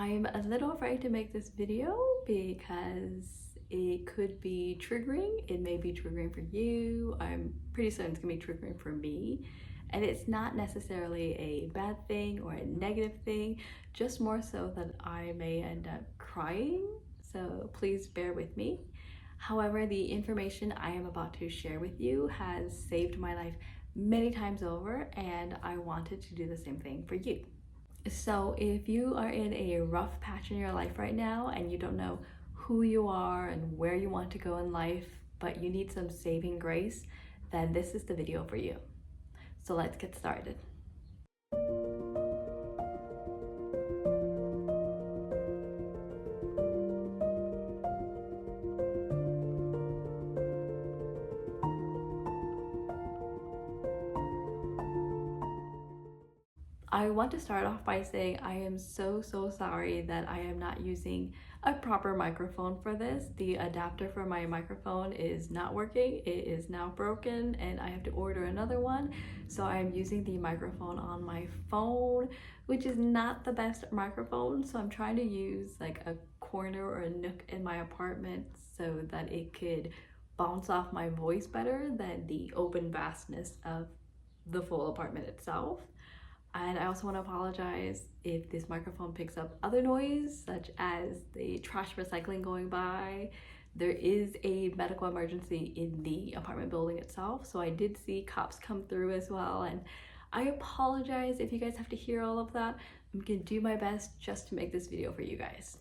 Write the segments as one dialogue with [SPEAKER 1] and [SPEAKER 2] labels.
[SPEAKER 1] I'm a little afraid to make this video because it could be triggering. It may be triggering for you. I'm pretty certain it's gonna be triggering for me. And it's not necessarily a bad thing or a negative thing, just more so that I may end up crying. So please bear with me. However, the information I am about to share with you has saved my life many times over, and I wanted to do the same thing for you. So if you are in a rough patch in your life right now and you don't know who you are and where you want to go in life, but you need some saving grace, then this is the video for you. So let's get started. I want to start off by saying I am so sorry that I am not using a proper microphone for this. The adapter for my microphone is not working. It is now broken and I have to order another one. So I'm using the microphone on my phone, which is not the best microphone. So I'm trying to use like a corner or a nook in my apartment so that it could bounce off my voice better than the open vastness of the full apartment itself. And I also want to apologize if this microphone picks up other noise, such as the trash recycling going by. There is a medical emergency in the apartment building itself, so I did see cops come through as well, and I apologize if you guys have to hear all of that. I'm gonna do my best just to make this video for you guys.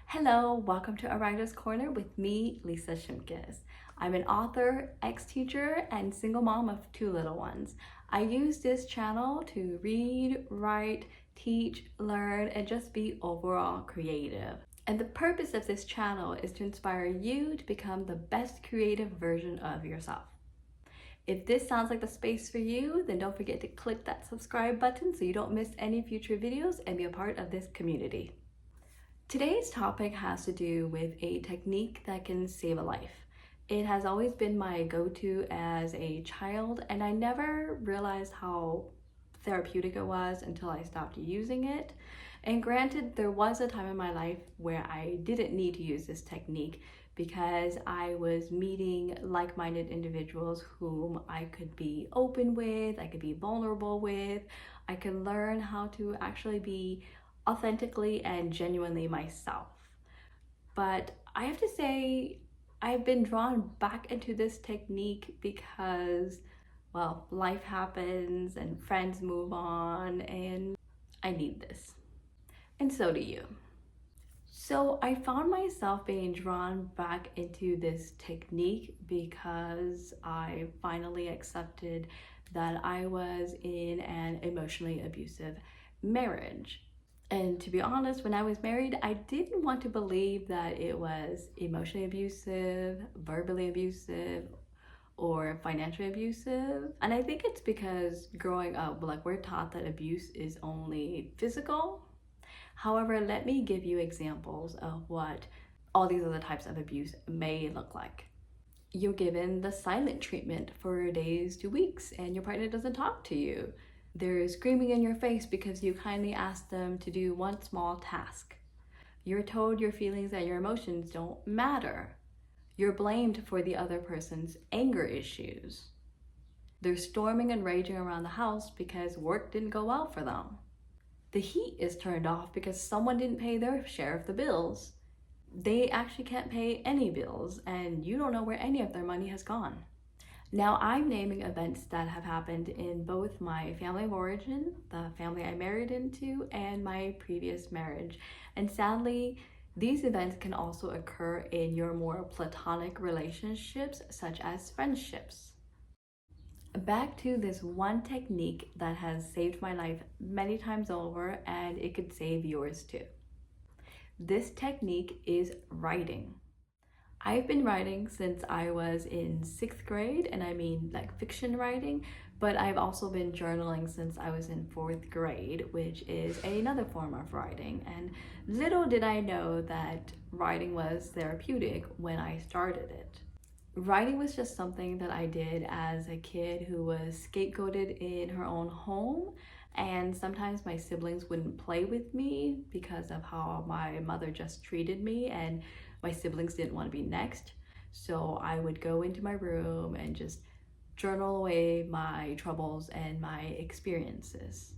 [SPEAKER 1] Hello, welcome to A Writer's Corner with me, Lisa Shimkis. I'm an author, ex-teacher, and single mom of 2 little ones. I use this channel to read, write, teach, learn, and just be overall creative. And the purpose of this channel is to inspire you to become the best creative version of yourself. If this sounds like the space for you, then don't forget to click that subscribe button so you don't miss any future videos and be a part of this community. Today's topic has to do with a technique that can save a life. It has always been my go-to as a child, and I never realized how therapeutic it was until I stopped using it. And granted, there was a time in my life where I didn't need to use this technique because I was meeting like-minded individuals whom I could be open with, I could be vulnerable with, I could learn how to actually be authentically and genuinely myself. But I have to say, I've been drawn back into this technique because, well, life happens and friends move on and I need this. And so do you. So I found myself being drawn back into this technique because I finally accepted that I was in an emotionally abusive marriage. And to be honest, when I was married, I didn't want to believe that it was emotionally abusive, verbally abusive, or financially abusive. And I think it's because growing up, like, we're taught that abuse is only physical. However, let me give you examples of what all these other types of abuse may look like. You're given the silent treatment for days to weeks and your partner doesn't talk to you. They're screaming in your face because you kindly asked them to do one small task. You're told your feelings and your emotions don't matter. You're blamed for the other person's anger issues. They're storming and raging around the house because work didn't go well for them. The heat is turned off because someone didn't pay their share of the bills. They actually can't pay any bills and you don't know where any of their money has gone. Now, I'm naming events that have happened in both my family of origin, the family I married into, and my previous marriage. And sadly, these events can also occur in your more platonic relationships, such as friendships. Back to this one technique that has saved my life many times over, and it could save yours too. This technique is writing. I've been writing since I was in 6th grade, and I mean like fiction writing, but I've also been journaling since I was in 4th grade, which is another form of writing. And little did I know that writing was therapeutic when I started it. Writing was just something that I did as a kid who was scapegoated in her own home, And sometimes my siblings wouldn't play with me because of how my mother just treated me, and my siblings didn't want to be next. So I would go into my room and just journal away my troubles and my experiences.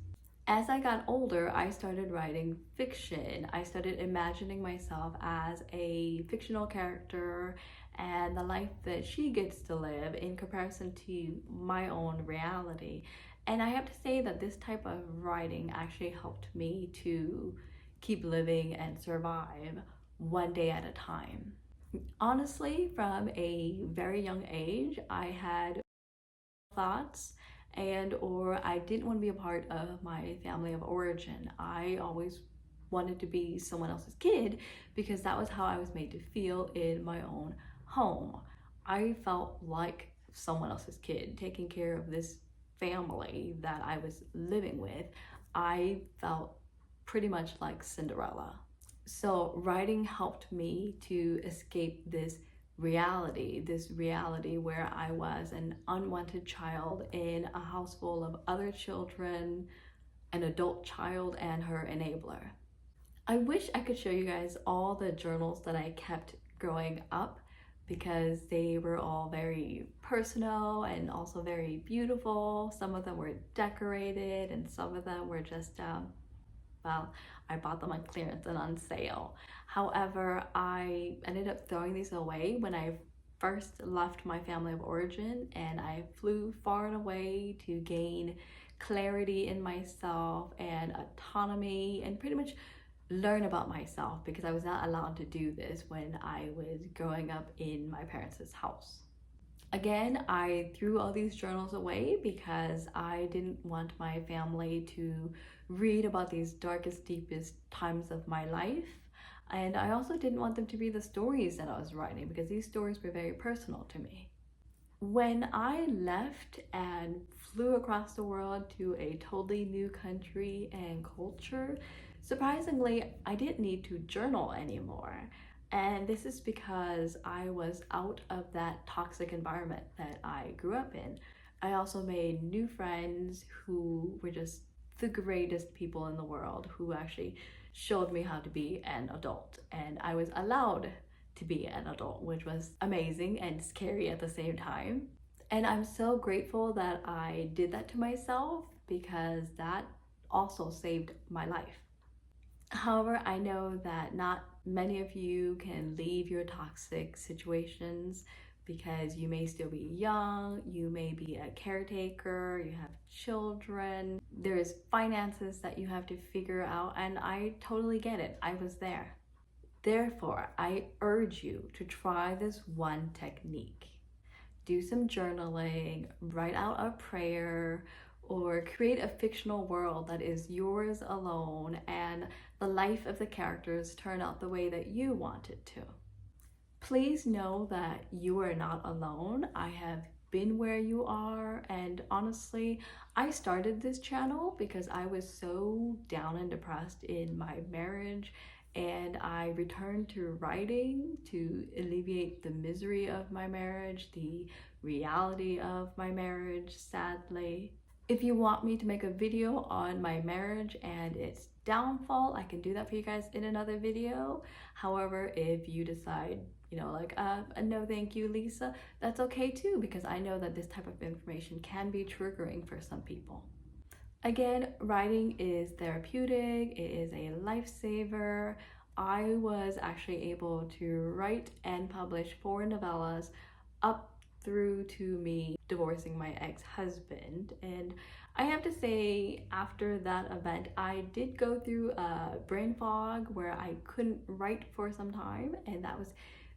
[SPEAKER 1] As I got older, I started writing fiction. I started imagining myself as a fictional character and the life that she gets to live in comparison to my own reality. And I have to say that this type of writing actually helped me to keep living and survive one day at a time. Honestly, from a very young age, I had thoughts and or I didn't want to be a part of my family of origin. I always wanted to be someone else's kid because that was how I was made to feel in my own home. I felt like someone else's kid, taking care of this family that I was living with. I felt pretty much like Cinderella. So writing helped me to escape this reality where I was an unwanted child in a house full of other children, an adult child, and her enabler. I wish I could show you guys all the journals that I kept growing up because they were all very personal and also very beautiful. Some of them were decorated and some of them were just well, I bought them on clearance and on sale. However, I ended up throwing these away when I first left my family of origin and I flew far and away to gain clarity in myself and autonomy and pretty much learn about myself because I was not allowed to do this when I was growing up in my parents' house. Again, I threw all these journals away because I didn't want my family to read about these darkest, deepest times of my life. And I also didn't want them to read the stories that I was writing because these stories were very personal to me. When I left and flew across the world to a totally new country and culture, surprisingly, I didn't need to journal anymore. And this is because I was out of that toxic environment that I grew up in. I also made new friends who were just the greatest people in the world who actually showed me how to be an adult. And I was allowed to be an adult, which was amazing and scary at the same time. And I'm so grateful that I did that to myself because that also saved my life. However, I know that not many of you can leave your toxic situations because you may still be young, you may be a caretaker, you have children, there's finances that you have to figure out, and I totally get it. I was there. Therefore, I urge you to try this one technique. Do some journaling, write out a prayer, or create a fictional world that is yours alone and the life of the characters turn out the way that you want it to. Please know that you are not alone. I have been where you are, and honestly, I started this channel because I was so down and depressed in my marriage, and I returned to writing to alleviate the misery of my marriage, the reality of my marriage, sadly. If you want me to make a video on my marriage and its downfall, I can do that for you guys in another video. However, if you decide, no thank you, Lisa, that's okay too, because I know that this type of information can be triggering for some people. Again, writing is therapeutic, it is a lifesaver. I was actually able to write and publish 4 novellas up through to me divorcing my ex-husband. And I have to say, after that event, I did go through a brain fog where I couldn't write for some time, and that was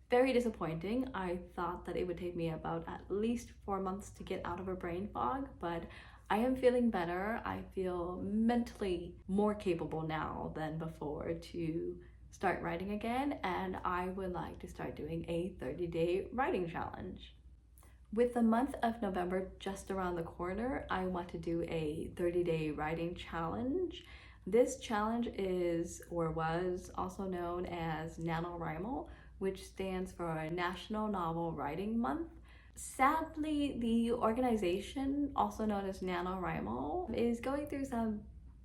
[SPEAKER 1] very disappointing. I thought that it would take me about at least 4 months to get out of a brain fog, but I am feeling better. I feel mentally more capable now than before to start writing again, and I would like to start doing a 30-day writing challenge. With the month of November just around the corner, I want to do a 30-day writing challenge. This challenge is, or was, also known as NaNoWriMo, which stands for National Novel Writing Month. Sadly, the organization, also known as NaNoWriMo, is going through some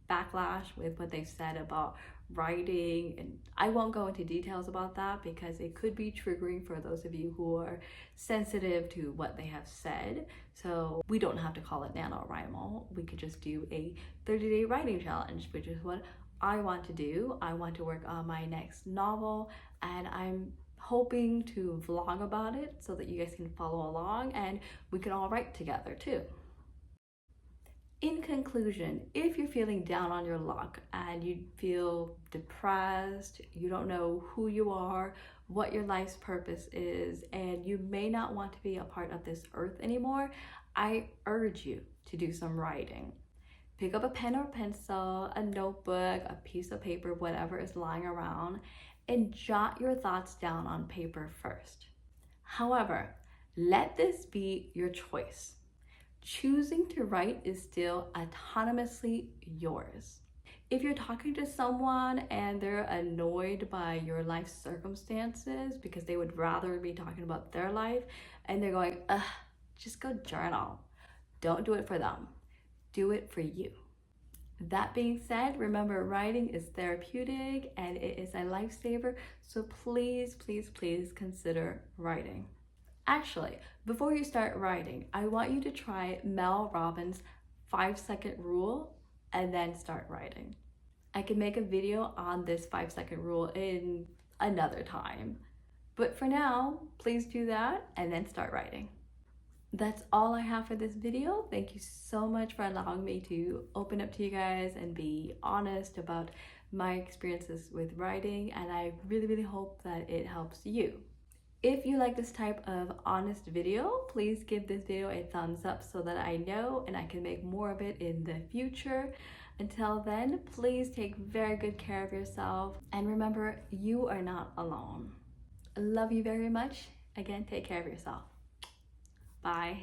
[SPEAKER 1] backlash with what they've said about writing, and I won't go into details about that because it could be triggering for those of you who are sensitive to what they have said. So we don't have to call it NaNoWriMo. We could just do a 30-day writing challenge, which is what I want to do. I want to work on my next novel, and I'm hoping to vlog about it so that you guys can follow along and we can all write together too. In conclusion, if you're feeling down on your luck and you feel depressed, you don't know who you are, what your life's purpose is, and you may not want to be a part of this earth anymore, I urge you to do some writing. Pick up a pen or pencil, a notebook, a piece of paper, whatever is lying around, and jot your thoughts down on paper first. However, let this be your choice. Choosing to write is still autonomously yours. If you're talking to someone and they're annoyed by your life circumstances because they would rather be talking about their life and they're going, ugh, just go journal. Don't do it for them. Do it for you. That being said, remember, writing is therapeutic and it is a lifesaver. So please, please, please consider writing. Actually, before you start writing, I want you to try Mel Robbins' 5-second rule and then start writing. I can make a video on this 5-second rule in another time. But for now, please do that and then start writing. That's all I have for this video. Thank you so much for allowing me to open up to you guys and be honest about my experiences with writing, and I really, really hope that it helps you. If you like this type of honest video, please give this video a thumbs up so that I know and I can make more of it in the future. Until then, please take very good care of yourself, and remember, you are not alone. I love you very much. Again, take care of yourself. Bye.